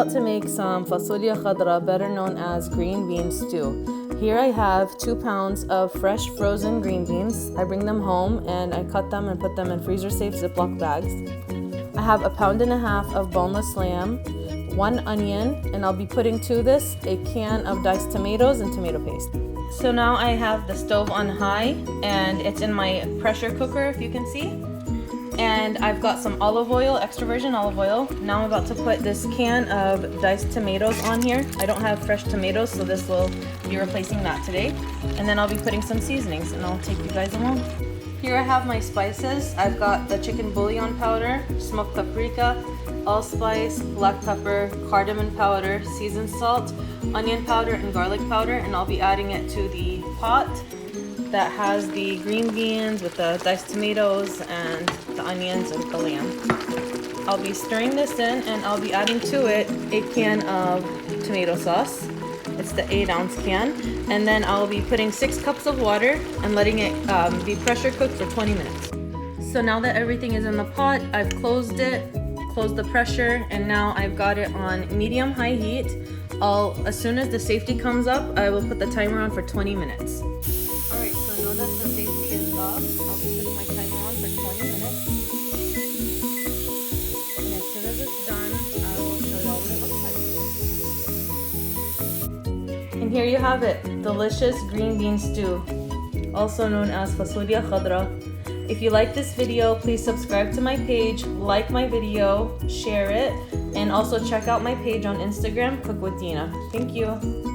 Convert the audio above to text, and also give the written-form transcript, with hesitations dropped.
about to make some fasulya khadra, better known as green bean stew. Here I have 2 pounds of fresh frozen green beans. I bring them home and I cut them and put them in freezer-safe Ziploc bags. I have 1.5 pounds of boneless lamb, 1 onion, and I'll be putting to this a can of diced tomatoes and tomato paste. So now I have the stove on high and it's in my pressure cooker, if you can see. And I've got some olive oil, extra virgin olive oil. Now I'm about to put this can of diced tomatoes on here. I don't have fresh tomatoes, so this will be replacing that today. And then I'll be putting some seasonings and I'll take you guys along. Here I have my spices. I've got the chicken bouillon powder, smoked paprika, allspice, black pepper, cardamom powder, seasoned salt, onion powder, and garlic powder. And I'll be adding it to the pot that has the green beans with the diced tomatoes and the onions and the lamb. I'll be stirring this in and I'll be adding to it a can of tomato sauce. It's the 8-ounce can. And then I'll be putting 6 cups of water and letting it be pressure cooked for 20 minutes. So now that everything is in the pot, I've closed it, closed the pressure, and now I've got it on medium-high heat. As soon as the safety comes up, I will put the timer on for 20 minutes. Alright, so now that the safety is off, I'll be putting my timer on for 20 minutes. And as soon as it's done, I will show you all what it looks like. And here you have it, delicious green bean stew, also known as fasulya khadra. If you like this video, please subscribe to my page, like my video, share it, and also check out my page on Instagram, Cook with Dina. Thank you.